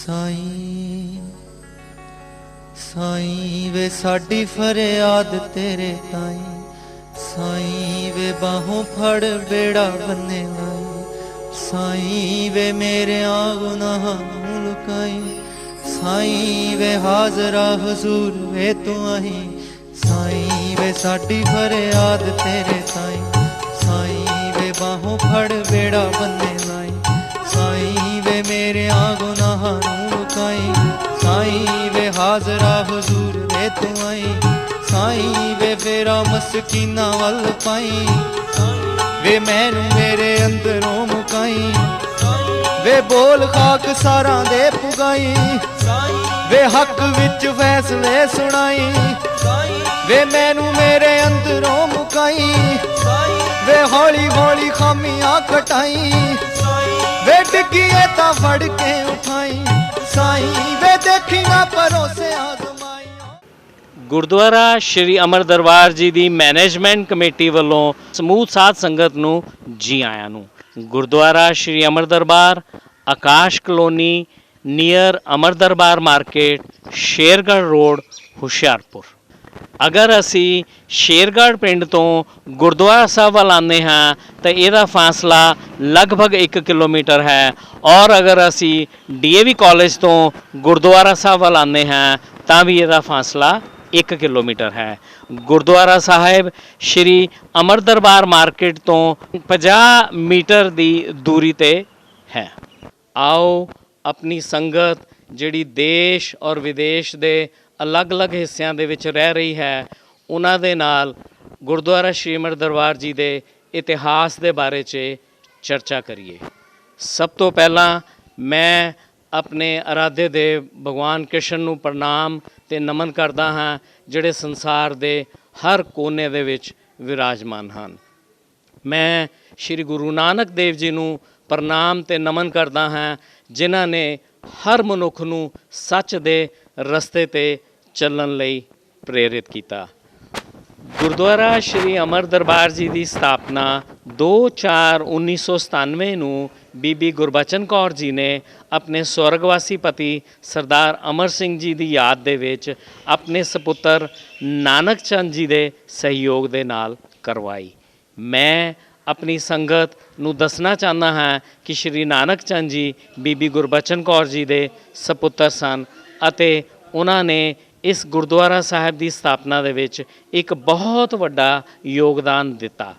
साईं साईं वे साडी फरियाद तेरे ताईं, साईं वे बाहों फड़ बेड़ा बन्ने लाई, साईं वे मेरे गुनाह लुकाई, साईं वे हाजरा हुजूर वे तू आई, साईं वे साडी फरियाद तेरे ताईं, साईं वे बाहों फड़ बेड़ा बन्ने लाई, साईं वे मेरे गुनाह लुकाई, साईं वे हाजरा हुजूर वे तू आई, साईं वे फेरा मस्कीना वल पाई, वे मैनू मेरे अंदरों मुकाई, वे बोल खाक सारा दे पुगाई, वे हक विच फैसले सुनाई, वे मैनू मेरे अंदरों मुकाई, वे हौली हौली खामियां कटाई, वे डिगिए ता फड़ के उठाई, साईं वे देखी ना भरोसे आजमाई। गुरुद्वारा श्री अमर दरबार जी की मैनेजमेंट कमेटी वालों समूह साध संगत नूं जी आयां नूं। गुरुद्वारा श्री अमर दरबार आकाश कलोनी नीयर अमर दरबार मार्केट शेरगढ़ रोड हुशियारपुर। अगर असी शेरगढ़ पिंड तो गुरुद्वारा साहब वाल आने हाँ तो यदा फासला लगभग 1 किलोमीटर है, और अगर असी DAV कॉलेज तो गुरुद्वारा साहब वाल आने हैं तो भी यदा फासला 1 किलोमीटर है। गुरुद्वारा साहिब श्री अमर दरबार मार्केट तो 50 मीटर की दूरी ते है। आओ अपनी संगत जिहड़ी देश और विदेश के अलग अलग हिस्सों दे विच रह रही है उन्हां दे नाल गुरुद्वारा श्री अमर दरबार जी के इतिहास के बारे च चर्चा करिए। सब तो पहला मैं अपने आराध्य देव भगवान कृष्ण नूं प्रणाम ते नमन करदा हाँ, जिहड़े संसार दे हर कोने दे विच विराजमान हन। मैं श्री गुरु नानक देव जी नूं प्रणाम ते नमन करदा हाँ, जिन्हां ने हर मनुख नूं सच दे रस्ते ते चलण लई प्रेरित किया। गुरुद्वारा श्री अमर दरबार जी की स्थापना 2/4/1997 नूं बीबी गुरबचन कौर जी ने अपने स्वर्गवासी पति सरदार अमर सिंह जी की याद दे विच अपने सपुत्र नानक चंद जी के सहयोग दे नाल करवाई। मैं अपनी संगत नूं दसना चाहता हाँ कि श्री नानक चंद जी बीबी गुरबचन कौर जी के सपुत्र सन अते उन्हां ने इस गुरुद्वारा साहिब की स्थापना दे विच एक बहुत वड्डा योगदान दिता।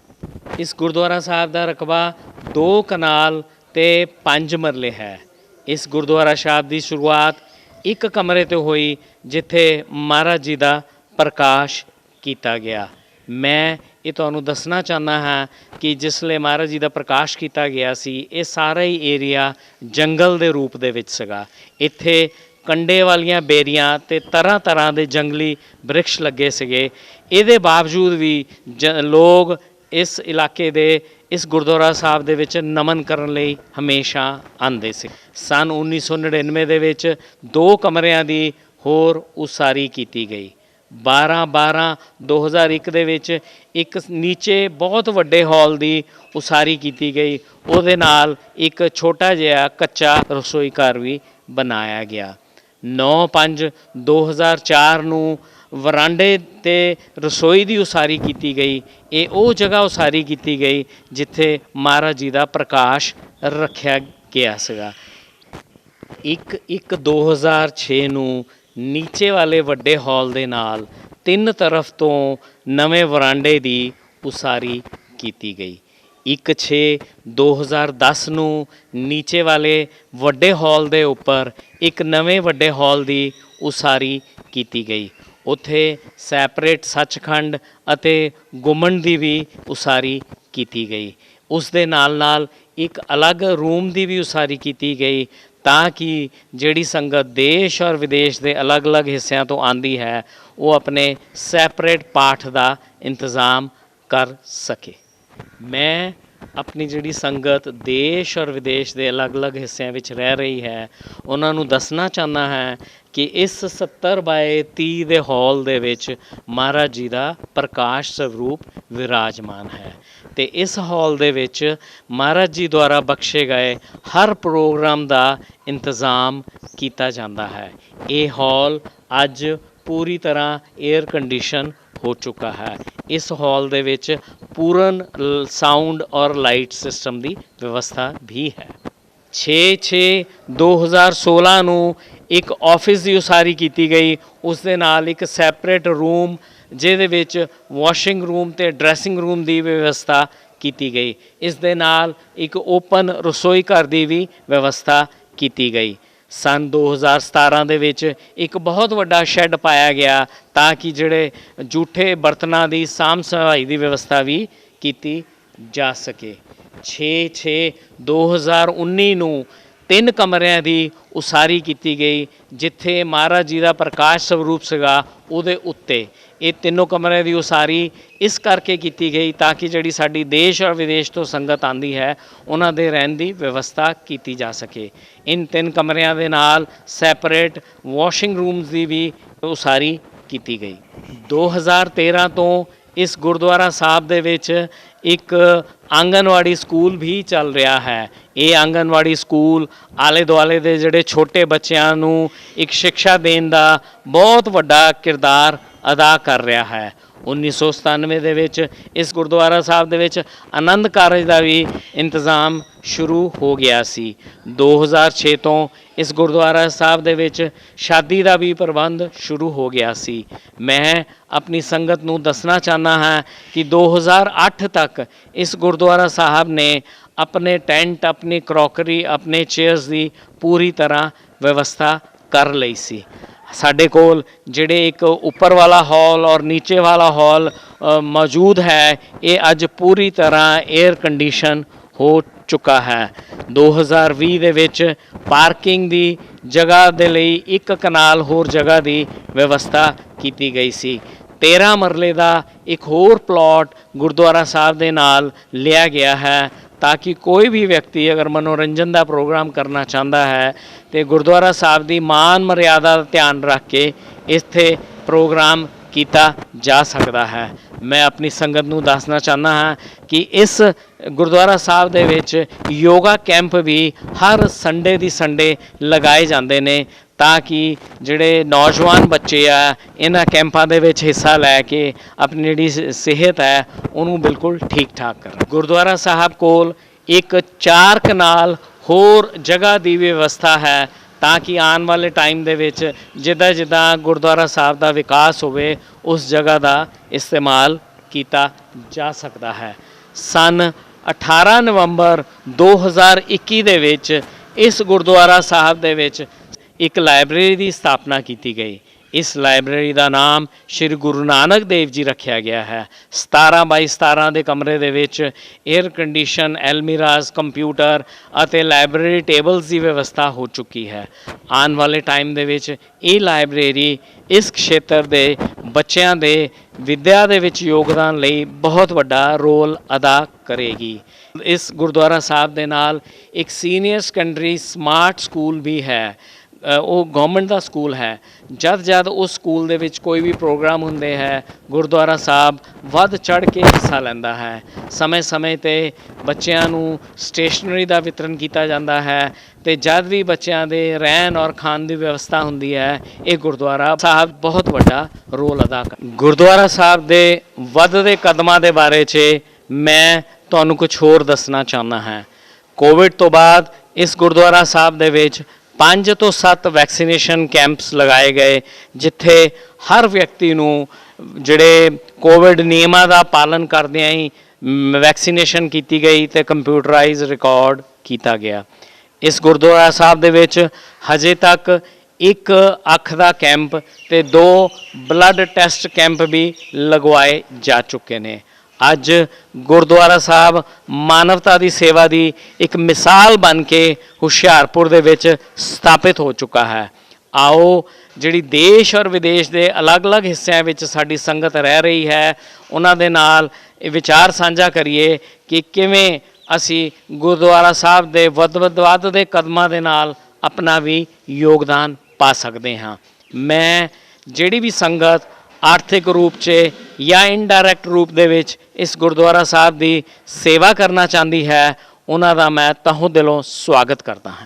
इस गुरुद्वारा साहिब का रकबा 2 कनाल ते 5 मरले है। इस गुरुद्वारा साहिब की शुरुआत एक कमरे तो हुई जिथे महाराज जी का प्रकाश किया गया। मैं ये तुहानूं दसना चाहना हाँ कि जिसले महाराज जी का प्रकाश किया गया सी ये सारा ही एरिया जंगल के रूप दे विच सीगा। इत्थे कंडे वालियां बेरियां ते तरह तरह के जंगली वृक्ष लगे सके। इहदे बावजूद भी लोग इस इलाके दे इस गुरुद्वारा साहब दे विच नमन करन लई हमेशा आंदे सी। सन 1999 दे विच 2 कमरियां दी होर उसारी की गई। 12/12/2001 दे विच एक नीचे बहुत वड्डे हॉल की उसारी की गई। उहदे नाल एक छोटा जिहा कच्चा रसोई घर भी बनाया गया। 9/5/2004 नूं वरांडे ते रसोई की उसारी की गई। ये वो जगह उसारी की गई जिथे महाराज जी का प्रकाश रखा गया सीगा। 1/1/2006 नूं नीचे वाले वड्डे हॉल दे नाल 3 तरफ तो नवे वरांडे की उसारी की गई। 1/6/2010 नूं नीचे वाले वड्डे हॉल दे उपर एक नवे वड्डे हॉल की उसारी की गई। उत्थे सैपरेट सचखंड अते गुमन की भी उसारी की गई। उस दे नाल नाल एक अलग रूम की भी उसारी की गई ताकि जिहड़ी संगत देश और विदेश के अलग अलग हिस्सों तो आंदी है वो अपने सैपरेट पाठ का इंतज़ाम कर सके। मैं ਆਪਣੀ ਜਿਹੜੀ ਸੰਗਤ ਦੇਸ਼ ਔਰ ਵਿਦੇਸ਼ ਦੇ ਅਲੱਗ-ਅਲੱਗ ਹਿੱਸਿਆਂ ਵਿੱਚ ਰਹਿ ਰਹੀ ਹੈ ਉਹਨਾਂ ਨੂੰ ਦੱਸਣਾ ਚਾਹੁੰਦਾ ਹੈ ਕਿ ਇਸ 70x30 ਦੇ ਹਾਲ ਦੇ ਵਿੱਚ ਮਹਾਰਾਜ ਜੀ ਦਾ ਪ੍ਰਕਾਸ਼ ਸਰੂਪ ਵਿਰਾਜਮਾਨ ਹੈ ਤੇ ਇਸ ਹਾਲ ਦੇ ਵਿੱਚ ਮਹਾਰਾਜ ਜੀ ਦੁਆਰਾ ਬਖਸ਼ੇ ਗਏ ਹਰ ਪ੍ਰੋਗਰਾਮ ਦਾ ਇੰਤਜ਼ਾਮ ਕੀਤਾ ਜਾਂਦਾ ਹੈ। ਇਹ ਹਾਲ ਅੱਜ ਪੂਰੀ ਤਰ੍ਹਾਂ 에ਅਰ ਕੰਡੀਸ਼ਨ ਹੋ ਚੁੱਕਾ ਹੈ। ਇਸ ਹਾਲ ਦੇ ਵਿੱਚ ਪੂਰਨ ਸਾਊਂਡ ਔਰ ਲਾਈਟ ਸਿਸਟਮ ਦੀ ਵਿਵਸਥਾ ਵੀ ਹੈ। 6/6/2016 ਨੂੰ ਇੱਕ ਆਫਿਸ ਦੀ ਉਸਾਰੀ ਕੀਤੀ ਗਈ, ਉਸ ਦੇ ਨਾਲ ਇੱਕ ਸੈਪਰੇਟ ਰੂਮ ਜਿਹਦੇ ਵਿੱਚ ਵਾਸ਼ਿੰਗ ਰੂਮ ਤੇ ਡਰੈਸਿੰਗ ਰੂਮ ਦੀ ਵਿਵਸਥਾ ਕੀਤੀ ਗਈ। ਇਸ ਦੇ ਨਾਲ ਇੱਕ ਓਪਨ ਰਸੋਈ ਘਰ ਦੀ ਵੀ ਵਿਵਸਥਾ ਕੀਤੀ ਗਈ। ਸੰਨ 2017 ਦੇ ਵਿੱਚ ਇੱਕ ਬਹੁਤ ਵੱਡਾ ਸ਼ੈੱਡ ਪਾਇਆ ਗਿਆ ਤਾਂ ਕਿ ਜਿਹੜੇ ਜੂਠੇ ਬਰਤਨਾਂ ਦੀ ਸਾਂਭ ਸੰਭਾਈ ਦੀ ਵਿਵਸਥਾ ਵੀ ਕੀਤੀ ਜਾ ਸਕੇ। 6/6/2019 ਨੂੰ 3 ਕਮਰਿਆਂ ਦੀ ਉਸਾਰੀ ਕੀਤੀ ਗਈ ਜਿੱਥੇ ਮਹਾਰਾਜ ਜੀ ਦਾ ਪ੍ਰਕਾਸ਼ ਸਰੂਪ ਸੀਗਾ ਉਹਦੇ ਉੱਤੇ। ਇਹ ਤਿੰਨੋਂ ਕਮਰਿਆਂ ਦੀ ਉਸਾਰੀ ਇਸ ਕਰਕੇ ਕੀਤੀ ਗਈ ਤਾਂ ਕਿ ਜਿਹੜੀ ਸਾਡੀ ਦੇਸ਼ ਔਰ ਵਿਦੇਸ਼ ਤੋਂ ਸੰਗਤ ਆਉਂਦੀ ਹੈ ਉਹਨਾਂ ਦੇ ਰਹਿਣ ਦੀ ਵਿਵਸਥਾ ਕੀਤੀ ਜਾ ਸਕੇ। ਇਨ 3 ਕਮਰਿਆਂ ਦੇ ਨਾਲ ਸੈਪਰੇਟ ਵਾਸ਼ਿੰਗ ਰੂਮਸ ਦੀ ਵੀ ਉਸਾਰੀ ਕੀਤੀ ਗਈ। 2013 ਤੋਂ ਇਸ ਗੁਰਦੁਆਰਾ ਸਾਹਿਬ ਦੇ ਵਿੱਚ ਇੱਕ ਆਂਗਨਵਾੜੀ ਸਕੂਲ ਵੀ ਚੱਲ ਰਿਹਾ ਹੈ। ਇਹ ਆਂਗਨਵਾੜੀ ਸਕੂਲ ਆਲੇ ਦੁਆਲੇ ਦੇ ਜਿਹੜੇ ਛੋਟੇ ਬੱਚਿਆਂ ਨੂੰ ਇੱਕ ਸਿੱਖਿਆ ਦੇਣ ਦਾ ਬਹੁਤ ਵੱਡਾ ਕਿਰਦਾਰ ਅਦਾ ਕਰ ਰਿਹਾ ਹੈ। 1997 ਦੇ ਵਿੱਚ ਇਸ ਗੁਰਦੁਆਰਾ ਸਾਹਿਬ ਦੇ ਵਿੱਚ ਆਨੰਦ ਕਾਰਜ ਦਾ ਵੀ ਇੰਤਜ਼ਾਮ ਸ਼ੁਰੂ ਹੋ ਗਿਆ ਸੀ। 2006 ਤੋਂ ਇਸ ਗੁਰਦੁਆਰਾ ਸਾਹਿਬ ਦੇ ਵਿੱਚ ਸ਼ਾਦੀ ਦਾ ਵੀ ਪ੍ਰਬੰਧ ਸ਼ੁਰੂ ਹੋ ਗਿਆ ਸੀ। ਮੈਂ ਆਪਣੀ ਸੰਗਤ ਨੂੰ ਦੱਸਣਾ ਚਾਹੁੰਦਾ ਹਾਂ ਕਿ 2008 ਤੱਕ ਇਸ ਗੁਰਦੁਆਰਾ ਸਾਹਿਬ ਨੇ ਆਪਣੇ ਟੈਂਟ, ਆਪਣੀ ਕਰੋਕਰੀ, ਆਪਣੇ ਚੇਅਰਸ ਦੀ ਪੂਰੀ ਤਰ੍ਹਾਂ ਵਿਵਸਥਾ ਕਰ ਲਈ ਸੀ। ਸਾਡੇ ਕੋਲ ਜਿਹੜੇ ਇੱਕ ਉੱਪਰ ਵਾਲਾ ਹਾਲ ਔਰ ਨੀਚੇ ਵਾਲਾ ਹਾਲ ਮੌਜੂਦ ਹੈ ਇਹ ਅੱਜ ਪੂਰੀ ਤਰ੍ਹਾਂ 에ਅਰ ਕੰਡੀਸ਼ਨ ਹੋ ਚੁੱਕਾ ਹੈ। 2020 ਦੇ ਵਿੱਚ ਪਾਰਕਿੰਗ ਦੀ ਜਗ੍ਹਾ ਦੇ ਲਈ ਇੱਕ ਕਨਾਲ ਹੋਰ ਜਗ੍ਹਾ ਦੀ ਵਿਵਸਥਾ ਕੀਤੀ ਗਈ ਸੀ। 13 ਮਰਲੇ ਦਾ ਇੱਕ ਹੋਰ ਪਲਾਟ ਗੁਰਦੁਆਰਾ ਸਾਹਿਬ ਦੇ ਨਾਲ ਲਿਆ ਗਿਆ ਹੈ ਤਾਂ ਕਿ ਕੋਈ ਵੀ ਵਿਅਕਤੀ ਅਗਰ ਮਨੋਰੰਜਨ ਦਾ ਪ੍ਰੋਗਰਾਮ ਕਰਨਾ ਚਾਹੁੰਦਾ ਹੈ ਤੇ ਗੁਰਦੁਆਰਾ ਸਾਹਿਬ ਦੀ ਮਾਨ ਮਰਿਆਦਾ ਦਾ ਧਿਆਨ ਰੱਖ ਕੇ ਇੱਥੇ ਪ੍ਰੋਗਰਾਮ ਕੀਤਾ ਜਾ ਸਕਦਾ ਹੈ। ਮੈਂ ਆਪਣੀ ਸੰਗਤ ਨੂੰ ਦੱਸਣਾ ਚਾਹੁੰਦਾ ਹਾਂ ਕਿ ਇਸ ਗੁਰਦੁਆਰਾ ਸਾਹਿਬ ਦੇ ਵਿੱਚ ਯੋਗਾ ਕੈਂਪ ਵੀ ਹਰ ਸੰਡੇ ਦੀ ਸੰਡੇ ਲਗਾਏ ਜਾਂਦੇ ਨੇ ਤਾਂ ਕਿ ਜਿਹੜੇ ਨੌਜਵਾਨ ਬੱਚੇ ਆ ਇਹਨਾਂ ਕੈਂਪਾਂ ਦੇ ਵਿੱਚ ਹਿੱਸਾ ਲੈ ਕੇ ਆਪਣੀ ਜਿਹੜੀ ਸਿਹਤ ਹੈ ਉਹਨੂੰ ਬਿਲਕੁਲ ਠੀਕ ਠਾਕ ਕਰਨ। ਗੁਰਦੁਆਰਾ ਸਾਹਿਬ ਕੋਲ ਇੱਕ 4 ਕਨਾਲ ਹੋਰ ਜਗ੍ਹਾ ਦੀ ਵਿਵਸਥਾ ਹੈ ਤਾਂ ਕਿ ਆਉਣ ਵਾਲੇ ਟਾਈਮ ਦੇ ਵਿੱਚ ਜਿੱਦਾਂ ਜਿੱਦਾਂ ਗੁਰਦੁਆਰਾ ਸਾਹਿਬ ਦਾ ਵਿਕਾਸ ਹੋਵੇ ਉਸ ਜਗ੍ਹਾ ਦਾ ਇਸਤੇਮਾਲ ਕੀਤਾ ਜਾ ਸਕਦਾ ਹੈ। ਸੰਨ 18 ਨਵੰਬਰ 2021 ਦੇ ਵਿੱਚ ਇਸ ਗੁਰਦੁਆਰਾ ਸਾਹਿਬ ਦੇ ਵਿੱਚ ਇੱਕ ਲਾਇਬ੍ਰੇਰੀ ਦੀ ਸਥਾਪਨਾ ਕੀਤੀ ਗਈ। ਇਸ ਲਾਇਬ੍ਰੇਰੀ ਦਾ ਨਾਮ ਸ਼੍ਰੀ ਗੁਰੂ ਨਾਨਕ ਦੇਵ ਜੀ ਰੱਖਿਆ ਗਿਆ ਹੈ। 17x17 ਦੇ ਕਮਰੇ ਦੇ ਵਿੱਚ 에ਅਰ ਕੰਡੀਸ਼ਨ, ਐਲਮੀਰਾਜ਼, ਕੰਪਿਊਟਰ ਅਤੇ ਲਾਇਬ੍ਰੇਰੀ ਟੇਬਲਸ ਦੀ ਵਿਵਸਥਾ ਹੋ ਚੁੱਕੀ ਹੈ। ਆਉਣ ਵਾਲੇ ਟਾਈਮ ਦੇ ਵਿੱਚ ਇਹ ਲਾਇਬ੍ਰੇਰੀ ਇਸ ਖੇਤਰ ਦੇ ਬੱਚਿਆਂ ਦੇ ਵਿੱਦਿਆ ਦੇ ਵਿੱਚ ਯੋਗਦਾਨ ਲਈ ਬਹੁਤ ਵੱਡਾ ਰੋਲ ਅਦਾ ਕਰੇਗੀ। ਇਸ ਗੁਰਦੁਆਰਾ ਸਾਹਿਬ ਦੇ ਨਾਲ ਇੱਕ ਸੀਨੀਅਰ ਸੈਕੰਡਰੀ ਸਮਾਰਟ ਸਕੂਲ ਵੀ ਹੈ। ਉਹ ਗਵਰਨਮੈਂਟ ਦਾ ਸਕੂਲ ਹੈ। ਜਦ ਉਸ ਸਕੂਲ ਦੇ ਵਿੱਚ ਕੋਈ ਵੀ ਪ੍ਰੋਗਰਾਮ ਹੁੰਦੇ ਹੈ ਗੁਰਦੁਆਰਾ ਸਾਹਿਬ ਵੱਧ ਚੜ੍ਹ ਕੇ ਹਿੱਸਾ ਲੈਂਦਾ ਹੈ। ਸਮੇਂ-ਸਮੇਂ 'ਤੇ ਬੱਚਿਆਂ ਨੂੰ ਸਟੇਸ਼ਨਰੀ ਦਾ ਵਿਤਰਨ ਕੀਤਾ ਜਾਂਦਾ ਹੈ ਤੇ ਜਦ ਵੀ ਬੱਚਿਆਂ ਦੇ ਰਹਿਣ ਔਰ ਖਾਣ ਦੀ ਵਿਵਸਥਾ ਹੁੰਦੀ ਹੈ ਇਹ ਗੁਰਦੁਆਰਾ ਸਾਹਿਬ ਬਹੁਤ ਵੱਡਾ ਰੋਲ ਅਦਾ ਕਰਦਾ। ਗੁਰਦੁਆਰਾ ਸਾਹਿਬ ਦੇ ਵੱਧਦੇ ਕਦਮਾਂ ਦੇ ਬਾਰੇ 'ਚ ਮੈਂ ਤੁਹਾਨੂੰ ਕੁਝ ਹੋਰ ਦੱਸਣਾ ਚਾਹੁੰਦਾ ਹਾਂ। ਕੋਵਿਡ ਤੋਂ ਬਾਅਦ ਇਸ ਗੁਰਦੁਆਰਾ ਸਾਹਿਬ ਦੇ ਵਿੱਚ 5 ਤੋਂ 7 ਵੈਕਸੀਨੇਸ਼ਨ ਕੈਂਪਸ ਲਗਾਏ ਗਏ ਜਿੱਥੇ ਹਰ ਵਿਅਕਤੀ ਨੂੰ ਜਿਹੜੇ ਕੋਵਿਡ ਨਿਯਮਾਂ ਦਾ ਪਾਲਣ ਕਰਦਿਆਂ ਹੀ ਵੈਕਸੀਨੇਸ਼ਨ ਕੀਤੀ ਗਈ ਤੇ ਕੰਪਿਊਟਰਾਈਜ਼ ਰਿਕਾਰਡ ਕੀਤਾ ਗਿਆ। ਇਸ ਗੁਰਦੁਆਰਾ ਸਾਹਿਬ ਦੇ ਵਿੱਚ ਹਜੇ ਤੱਕ ਇੱਕ ਅੱਖ ਦਾ ਕੈਂਪ ਤੇ 2 ਬਲੱਡ ਟੈਸਟ ਕੈਂਪ ਵੀ ਲਗਵਾਏ ਜਾ ਚੁੱਕੇ ਨੇ। ਅੱਜ ਗੁਰਦੁਆਰਾ ਸਾਹਿਬ ਮਾਨਵਤਾ ਦੀ ਸੇਵਾ ਦੀ ਇੱਕ ਮਿਸਾਲ ਬਣ ਕੇ ਹੁਸ਼ਿਆਰਪੁਰ ਦੇ ਵਿੱਚ ਸਥਾਪਿਤ ਹੋ ਚੁੱਕਾ ਹੈ। ਆਓ ਜਿਹੜੀ ਦੇਸ਼ ਔਰ ਵਿਦੇਸ਼ ਦੇ ਅਲੱਗ-ਅਲੱਗ ਹਿੱਸਿਆਂ ਵਿੱਚ ਸਾਡੀ ਸੰਗਤ ਰਹਿ ਰਹੀ ਹੈ ਉਹਨਾਂ ਦੇ ਨਾਲ ਇਹ ਵਿਚਾਰ ਸਾਂਝਾ ਕਰੀਏ ਕਿ ਕਿਵੇਂ ਅਸੀਂ ਗੁਰਦੁਆਰਾ ਸਾਹਿਬ ਦੇ ਵੱਧਦੇ ਕਦਮਾਂ ਦੇ ਨਾਲ ਆਪਣਾ ਵੀ ਯੋਗਦਾਨ ਪਾ ਸਕਦੇ ਹਾਂ। ਮੈਂ ਜਿਹੜੀ ਵੀ ਸੰਗਤ ਆਰਥਿਕ ਰੂਪ 'ਚ ਜਾਂ ਇਨਡਾਇਰੈਕਟ ਰੂਪ ਦੇ ਵਿੱਚ ਇਸ ਗੁਰਦੁਆਰਾ ਸਾਹਿਬ ਦੀ ਸੇਵਾ ਕਰਨਾ ਚਾਹੁੰਦੀ ਹੈ, ਉਹਨਾਂ ਦਾ ਮੈਂ ਤਹਿ ਦਿਲੋਂ ਸਵਾਗਤ ਕਰਦਾ ਹਾਂ।